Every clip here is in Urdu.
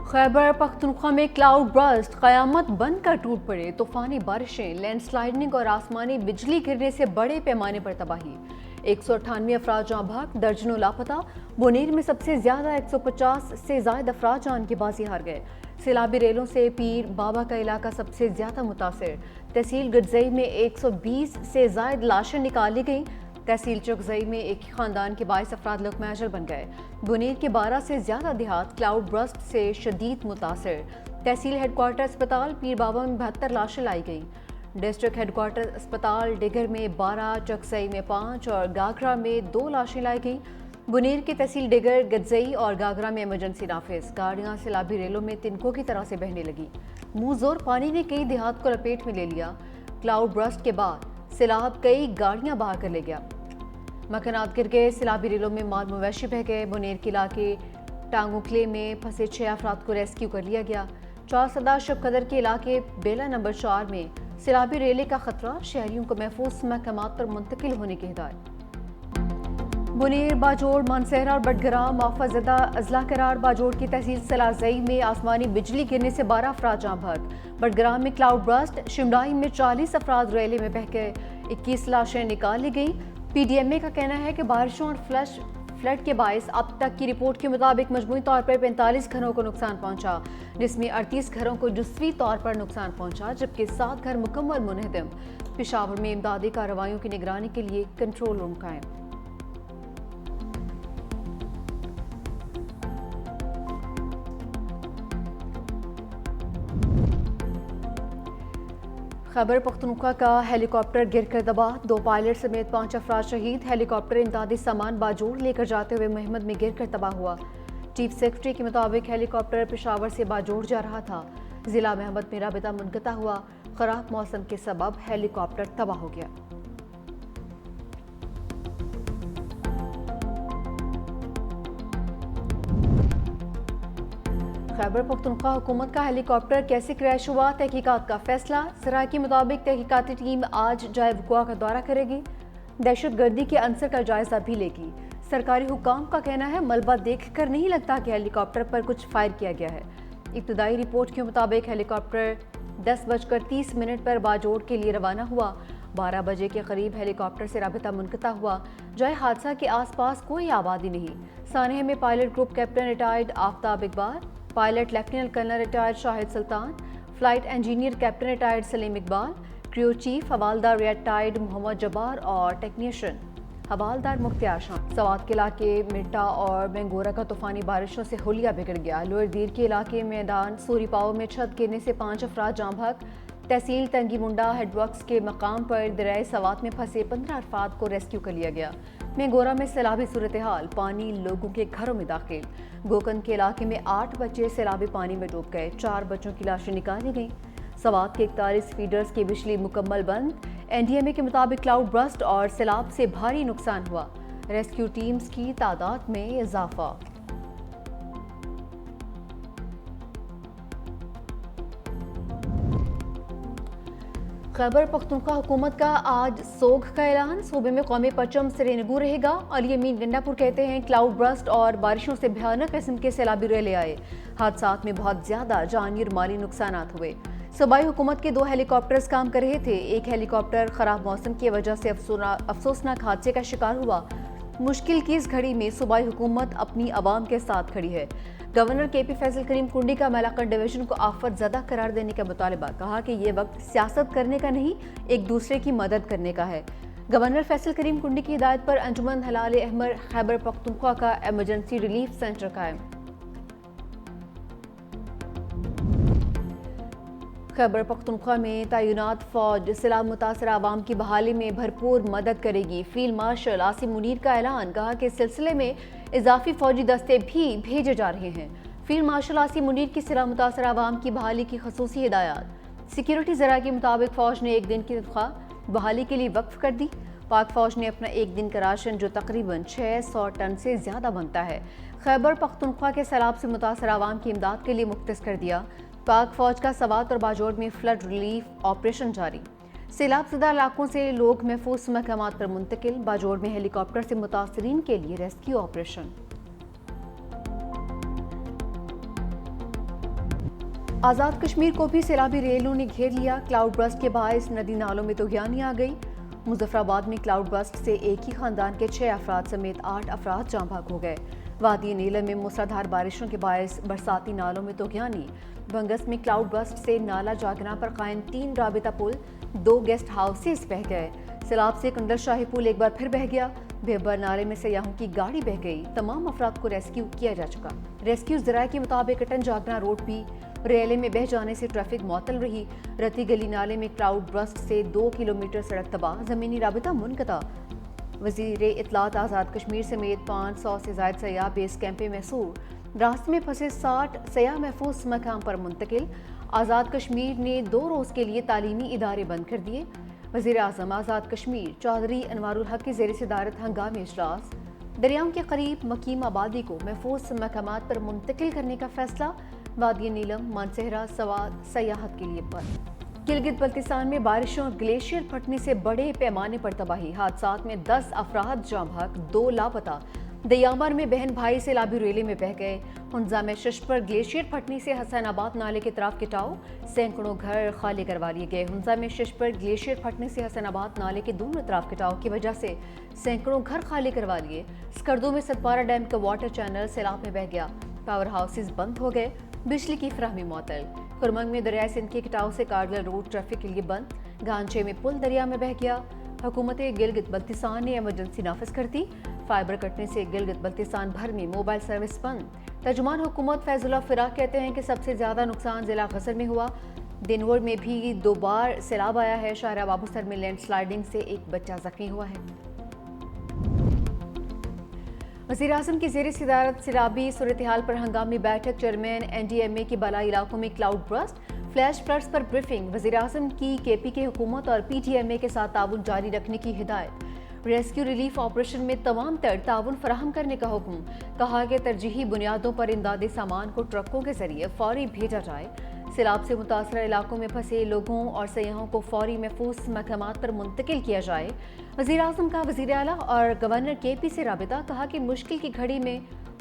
خیبر پختونخوا میں کلاؤڈ برسٹ قیامت بن کر ٹوٹ پڑے. طوفانی بارشیں، لینڈ سلائڈنگ اور آسمانی بجلی گرنے سے بڑے پیمانے پر تباہی. 198 افراد جاں بحق، درجنوں لاپتہ. بنیر میں سب سے زیادہ 150 سے زائد افراد جان کی بازی ہار گئے. سیلابی ریلوں سے پیر بابا کا علاقہ سب سے زیادہ متاثر. تحصیل گڈزئی میں 120 سے زائد لاشیں نکالی گئیں. تحصیل چغزئی میں ایک ہی خاندان کے 22 افراد لقمہ اجل بن گئے. بنیر کے 12 سے زیادہ دیہات کلاؤڈ برسٹ سے شدید متاثر. تحصیل ہیڈ کوارٹر اسپتال پیر بابا میں 72 لاشیں لائی گئیں. ڈسٹرکٹ ہیڈ کوارٹر اسپتال ڈگر میں 12، چغزئی میں 5 اور گاگرا میں 2 لاشیں لائی گئیں. بنیر کی تحصیل ڈگر، گڈزئی اور گاگرا میں ایمرجنسی نافذ. گاڑیاں سیلابی ریلوں میں تنکوں کی طرح سے بہنے لگیں. منہ زور پانی نے کئی دیہات کو لپیٹ میں لے لیا. کلاؤڈ برسٹ کے بعد سیلاب کئی گاڑیاں بہا کر لے گیا. مکانات گر گئے، سیلابی ریلوں میں مال مویشی بہہ گئے. بنیر کے علاقے ٹانگوکلے میں پھنسے 6 افراد کو ریسکیو کر لیا گیا. چارسدہ شب قدر کے علاقے بیلا نمبر 4 میں سیلابی ریلے کا خطرہ، شہریوں کو محفوظ مقامات پر منتقل ہونے کی ہدایت. بنیر، باجوڑ، مانسہرہ اور بٹگرام آفت زدہ اضلاع قرار. باجوڑ کی تحصیل سلازئی میں آسمانی بجلی گرنے سے 12 افراد جاں بحق. بٹگرام میں کلاؤڈ برسٹ، شمڈائی میں 40 افراد ریلے میں بہہ گئے. 21 لاشیں نکال لی گئیں. پی ڈی ایم اے کا کہنا ہے کہ بارشوں اور فلڈ کے باعث اب تک کی رپورٹ کے مطابق مجموعی طور پر 45 گھروں کو نقصان پہنچا، جس میں 38 گھروں کو جزوی طور پر نقصان پہنچا جبکہ 7 گھر مکمل منہدم. پشاور میں امدادی کارروائیوں کی نگرانی کے لیے کنٹرول روم قائم. خیبر پختونخوا کا ہیلی کاپٹر گر کر تباہ، 2 پائلٹ سمیت 5 افراد شہید. ہیلی کاپٹر امدادی سامان باجوڑ لے کر جاتے ہوئے مہمت میں گر کر تباہ ہوا. چیف سیکرٹری کے مطابق ہیلی کاپٹر پشاور سے باجوڑ جا رہا تھا. ضلع مہمت میں رابطہ منقطع ہوا. خراب موسم کے سبب ہیلی کاپٹر تباہ ہو گیا. خیبر پختونخوا حکومت کا ہیلی کاپٹر کیسے کریش ہوا، تحقیقات کا فیصلہ. سرائے کی مطابق تحقیقاتی ٹیم آج جائے وقوع کا دورہ کرے گی. دہشت گردی کے عنصر کا جائزہ بھی لے گی. سرکاری حکام کا کہنا ہے ملبہ دیکھ کر نہیں لگتا کہ ہیلی کاپٹر پر کچھ فائر کیا گیا ہے. ابتدائی رپورٹ کے مطابق ہیلی کاپٹر 10:30 پر باجوڑ کے لیے روانہ ہوا. 12 بجے کے قریب ہیلی کاپٹر سے رابطہ منقطع ہوا. جائے حادثہ کے آس پاس کوئی آبادی نہیں. سانحہ میں pilot group captain retired Aftab Iqbal, pilot lieutenant colonel retired Shahid Sultan, flight engineer captain retired Salim Iqbal, crew chief havildar retired Muhammad Jabbar اور ٹیکنیشین حوالدار مختار شاہ. سوات کے علاقے مرٹا اور مینگورہ کا طوفانی بارشوں سے حلیہ بگڑ گیا. لوئر دیر کے علاقے میدان سوری پاؤ میں چھت گرنے سے 5 افراد جاں بحق. تحصیل تنگی منڈا ہیڈ ورکس کے مقام پر دریائے سوات میں پھنسے 15 افراد کو ریسکیو کر لیا گیا. مینگورہ میں سیلابی صورتحال، پانی لوگوں کے گھروں میں داخل. گوکند کے علاقے میں 8 بچے سیلابی پانی میں ڈوب گئے. 4 بچوں کی لاشیں نکالی گئیں. سوات کے 41 فیڈرز کی بجلی مکمل بند. این ڈی ایم اے کے مطابق کلاؤڈ برسٹ اور سیلاب سے بھاری نقصان ہوا. ریسکیو ٹیمز کی تعداد میں اضافہ. خیبر پختونخوا حکومت کا آج سوگ کا اعلان. صوبے میں قومی پرچم سرے نگو رہے گا. علی امین گنڈا پور کہتے ہیں کلاؤڈ برسٹ اور بارشوں سے بھیانک قسم کے سیلابی ریلے آئے. حادثات میں بہت زیادہ جانی اور مالی نقصانات ہوئے. صوبائی حکومت کے 2 ہیلی کاپٹرز کام کر رہے تھے. ایک ہیلی کاپٹر خراب موسم کی وجہ سے افسوسناک حادثے کا شکار ہوا. مشکل کی اس گھڑی میں صوبائی حکومت اپنی عوام کے ساتھ کھڑی ہے. گورنر کے پی فیصل کریم کنڈی کا میلاکنڈ ڈویژن کو آفت زدہ قرار دینے کا مطالبہ. کہا کہ یہ وقت سیاست کرنے کا نہیں، ایک دوسرے کی مدد کرنے کا ہے. گورنر فیصل کریم کنڈی کی ہدایت پر انجمن ہلال احمر خیبر پختونخوا کا ایمرجنسی ریلیف سینٹر قائم. خیبر پختونخوا میں تعینات فوج سیلاب متاثرہ عوام کی بحالی میں بھرپور مدد کرے گی. فیلڈ مارشل عاصم منیر کا اعلان. کہا کہ اس سلسلے میں اضافی فوجی دستے بھی بھیجے جا رہے ہیں. فیلڈ مارشل عاصم منیر کی سیلاب متاثرہ عوام کی بحالی کی خصوصی ہدایات. سیکیورٹی ذرائع کے مطابق فوج نے 1 دن کی تنخواہ بحالی کے لیے وقف کر دی. پاک فوج نے اپنا 1 دن کا راشن جو تقریباً 600 ٹن سے زیادہ بنتا ہے خیبر پختونخوا کے سیلاب سے متاثرہ عوام کی امداد کے لیے مختص کر دیا. پاک فوج کا سوات اور باجوڑ میں فلڈ ریلیف آپریشن جاری. سیلاب زدہ علاقوں سے لوگ محفوظ مقامات پر منتقل. باجوڑ میں ہیلی کاپٹر سے متاثرین کے لیے ریسکیو آپریشن. آزاد کشمیر کو بھی سیلابی ریلوں نے گھیر لیا، کلاؤڈ برسٹ کے باعث ندی نالوں میں طغیانی آ گئی۔ مظفر آباد میں کلاؤڈ برسٹ سے ایک ہی خاندان کے 6 افراد سمیت 8 افراد جاں بحق ہو گئے۔ وادی نیلم میں موسلادھار بارشوں کے باعث برساتی نالوں میں طغیانی۔ بنگس میں کلاؤڈ برسٹ سے نالا جاگنا پر قائم 3 رابطہ پل، 2 گیسٹ ہاؤسز بہہ گئے۔ سیلاب سے کنڈل شاہی پل ایک بار پھر بہہ گیا۔ بھیبر نالے میں سیاحوں کی گاڑی بہہ گئی، تمام افراد کو ریسکیو کیا جا چکا۔ ریسکیو ذرائع کے مطابق اٹن جاگنا روڈ بھی ریلے میں بہہ جانے سے ٹریفک معطل رہی۔ رتی گلی نالے میں کلاؤڈ برسٹ سے 2 کلومیٹر سڑک تباہ، زمینی رابطہ منقطع۔ وزیر اطلاعات آزاد کشمیر سمیت 500 سے زائد سیاح بیس کیمپ میں محصور، راستے میں پھنسے 60 سیاح محفوظ مقام پر منتقل۔ آزاد کشمیر نے 2 روز کے لیے تعلیمی ادارے بند کر دیے۔ وزیر اعظم آزاد کشمیر چودھری انوار الحق کی زیر صدارت ہنگامی اجلاس۔ دریاؤں کے قریب مقیم آبادی کو محفوظ مقامات پر منتقل کرنے کا فیصلہ۔ وادی نیلم، مانسہرہ، سوات سیاحت کے لیے بند۔ گلگت بلتستان میں بارشوں اور گلیشیئر پھٹنے سے بڑے پیمانے پر تباہی، حادثات میں 10 افراد جاں بحق، 2 لاپتہ۔ دیامار میں بہن بھائی سیلابی ریلے میں بہہ گئے۔ ہنزا میں شش پر گلیشیئر پھٹنے سے حسین آباد نالے کے طرف کٹاؤ، سینکڑوں گھر خالی کروا لیے گئے۔ ہنزا میں شش پر گلیشیئر پھٹنے سے حسین آباد نالے کے دونوں طرف کٹاؤ کی وجہ سے سینکڑوں گھر خالی کروا لیے۔ سکردو میں ستپارہ ڈیم کا واٹر چینل سیلاب میں بہہ گیا، پاور ہاؤسز بند ہو گئے، بجلی کی فراہمی معطل۔ کرمنگ میں دریائے سندھ کے کٹاؤ سے کارگل روڈ ٹریفک کے لیے بند، گانچے میں پل دریا میں بہہ گیا۔ حکومت گلگت بلتستان نے ایمرجنسی نافذ کر دی، فائبر کٹنے سے گلگت بلتستان بھر میں موبائل سروس بند۔ ترجمان حکومت فیض اللہ فراق کہتے ہیں کہ سب سے زیادہ نقصان ضلع غزل میں ہوا، دینور میں بھی 2 بار سیلاب آیا ہے، شاہراہ بابوسر میں لینڈ سلائیڈنگ سے ایک بچہ زخمی ہوا ہے۔ وزیر اعظم کی زیر صدارت سیلابی صورتحال پر ہنگامی بیٹھک، چیئرمین NDMA کے بالائی علاقوں میں کلاؤڈ برسٹ، فلیش فلڈز پر بریفنگ، وزیر اعظم کی KP کے حکومت اور PTMA کے ساتھ تعاون جاری رکھنے کی ہدایت، ریسکیو ریلیف آپریشن میں تمام تر تعاون فراہم کرنے کا حکم، کہا کہ ترجیحی بنیادوں پر امدادی سامان کو ٹرکوں کے ذریعے فوری بھیجا جائے، سیلاب سے متاثرہ علاقوں میں پھنسے لوگوں اور سیاحوں کو فوری محفوظ مقامات پر منتقل کیا جائے۔ وزیر اعظم کا وزیر اعلیٰ اور گورنر KP سے رابطہ، کہا کہ مشکل کی گھڑی میں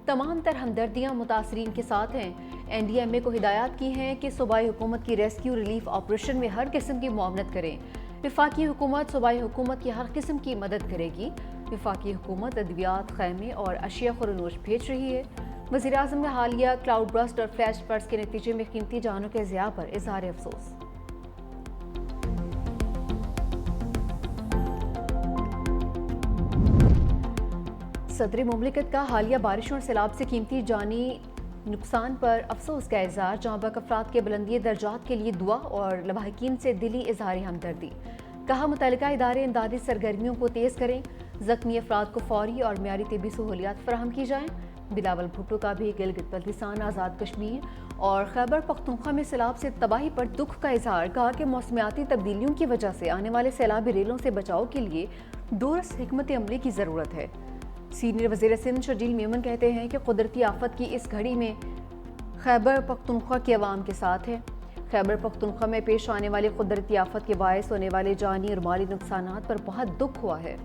تمام تر ہمدردیاں متاثرین کے ساتھ ہیں۔ NDMA کو ہدایات کی ہیں کہ صوبائی حکومت کی ریسکیو ریلیف آپریشن میں ہر قسم کی معاونت کریں۔ وفاقی حکومت صوبائی حکومت کی ہر قسم کی مدد کرے گی۔ وفاقی حکومت ادویات، خیمے اور اشیاء خورنوش بھیج رہی ہے۔ وزیر اعظم نے حالیہ کلاؤڈ برسٹ اور فلیش فلڈز کے نتیجے میں قیمتی جانوں کے ضیاع پر اظہار افسوس۔ صدر مملکت کا حالیہ بارشوں اور سیلاب سے قیمتی جانی نقصان پر افسوس کا اظہار، جاں بحق افراد کے بلندی درجات کے لیے دعا اور لاحقین سے دلی اظہار ہمدردی، کہا متعلقہ ادارے امدادی سرگرمیوں کو تیز کریں، زخمی افراد کو فوری اور معیاری طبی سہولیات فراہم کی جائیں۔ بلاول بھٹو کا بھی گلگت بلتستان، آزاد کشمیر اور خیبر پختونخوا میں سیلاب سے تباہی پر دکھ کا اظہار، کہا کہ موسمیاتی تبدیلیوں کی وجہ سے آنے والے سیلابی ریلوں سے بچاؤ کے لیے دورس حکمت عملی کی ضرورت ہے۔ سینئر وزیر سندھ شرجیل میمن کہتے ہیں کہ قدرتی آفت کی اس گھڑی میں خیبر پختونخوا کے عوام کے ساتھ ہے۔ خیبر پختونخوا میں پیش آنے والی قدرتی آفت کے باعث ہونے والے جانی اور مالی نقصانات پر بہت دکھ ہوا ہے۔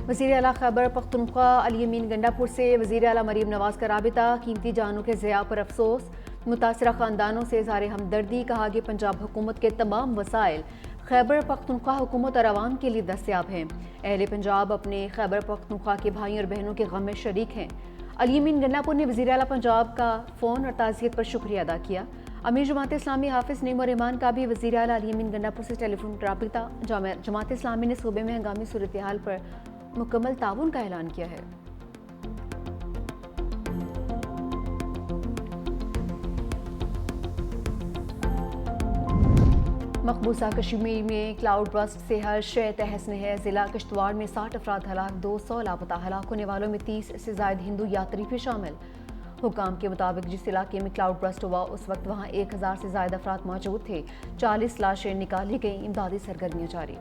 وزیر اعلیٰ خیبر پختونخوا علی امین گنڈا پور سے وزیر اعلیٰ مریم نواز کا رابطہ، قیمتی جانوں کے ضیاع پر افسوس، متاثرہ خاندانوں سے اظہار ہمدردی، کہا کہ پنجاب حکومت کے تمام وسائل خیبر پختونخوا حکومت اور عوام کے لیے دستیاب ہیں۔ اہل پنجاب اپنے خیبر پختونخوا کے بھائیوں اور بہنوں کے غم میں شریک ہیں۔ علی امین گنڈا پور نے وزیر اعلیٰ پنجاب کا فون اور تعزیت پر شکریہ ادا کیا۔ امیر جماعت اسلامی حافظ نعیم الرحمان کا بھی وزیر اعلیٰ علی امین گنڈا پور سے ٹیلی فون رابطہ، جماعت اسلامی نے صوبے میں ہنگامی صورتحال پر مکمل تعاون کا اعلان کیا ہے۔ مقبوضہ کشمیر میں کلاؤڈ برسٹ سے ہر شے تہس نہس، ضلع کشتواڑ میں 60 افراد ہلاک، 200 لاپتہ، ہلاک ہونے والوں میں 30 سے زائد ہندو یاتری بھی شامل۔ حکام کے مطابق جس علاقے میں کلاؤڈ برسٹ ہوا اس وقت وہاں 1000 سے زائد افراد موجود تھے، 40 لاشیں نکالی گئیں، امدادی سرگرمیاں جاری۔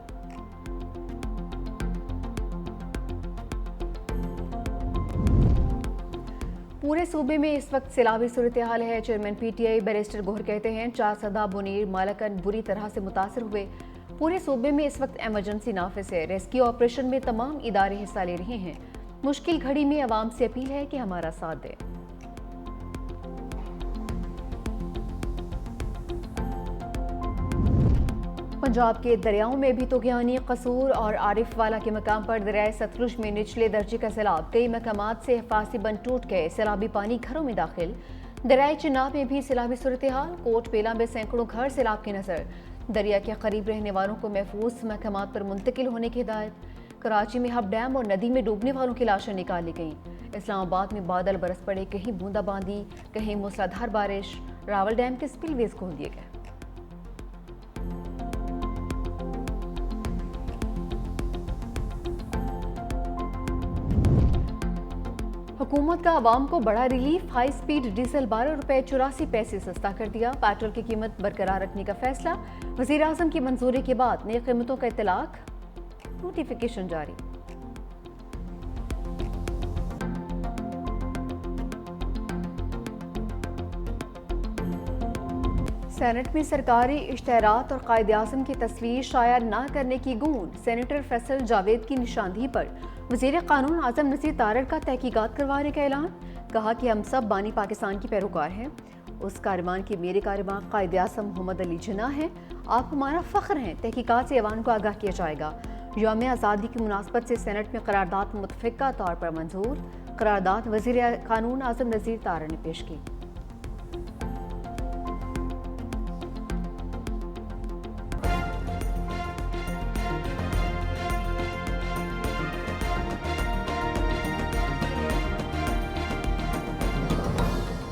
پورے صوبے میں اس وقت سیلابی صورتحال ہے، چیئرمین PTI بیرسٹر گوہر کہتے ہیں چارسدہ، بنیر، مالکن بری طرح سے متاثر ہوئے۔ پورے صوبے میں اس وقت ایمرجنسی نافذ ہے، ریسکیو آپریشن میں تمام ادارے حصہ لے رہے ہیں۔ مشکل گھڑی میں عوام سے اپیل ہے کہ ہمارا ساتھ دیں۔ پنجاب کے دریاؤں میں بھی طغیانی قصور اور عارف والا کے مقام پر دریائے ستلج میں نچلے درجے کا سیلاب، کئی مقامات سے حفاظتی بند ٹوٹ گئے، سیلابی پانی گھروں میں داخل۔ دریائے چناب میں بھی سیلابی صورتحال، کوٹ بیلا میں سینکڑوں گھر سیلاب کی نظر، دریا کے قریب رہنے والوں کو محفوظ مقامات پر منتقل ہونے کی ہدایت۔ کراچی میں ہب ڈیم اور ندی میں ڈوبنے والوں کی لاشیں نکالی گئیں۔ اسلام آباد میں بادل برس پڑے، کہیں بوندا باندی، کہیں موسلادھار بارش، راول ڈیم کے سپل ویز کھول دیے گئے۔ حکومت کا عوام کو بڑا ریلیف، ہائی سپیڈ ڈیزل 12 روپے 84 پیسے سستا کر دیا، پیٹرول کی قیمت برقرار رکھنے کا فیصلہ، وزیر اعظم کی منظوری کے بعد نئی قیمتوں کا اطلاق، نوٹیفیکیشن جاری۔ سینٹ میں سرکاری اشتہارات اور قائد اعظم کی تصویر شائع نہ کرنے کی گونج، سینیٹر فیصل جاوید کی نشاندہی پر وزیر قانون اعظم نذیر تارڑ کا تحقیقات کروانے کا اعلان، کہا کہ ہم سب بانی پاکستان کی پیروکار ہیں، اس کاروان کی میرے کاروان قائد اعظم محمد علی جناح ہیں، آپ ہمارا فخر ہیں، تحقیقات سے ایوان کو آگاہ کیا جائے گا۔ یوم آزادی کی مناسبت سے سینٹ میں قرارداد متفقہ طور پر منظور، قرارداد وزیر قانون اعظم نذیر تارڑ نے پیش کی۔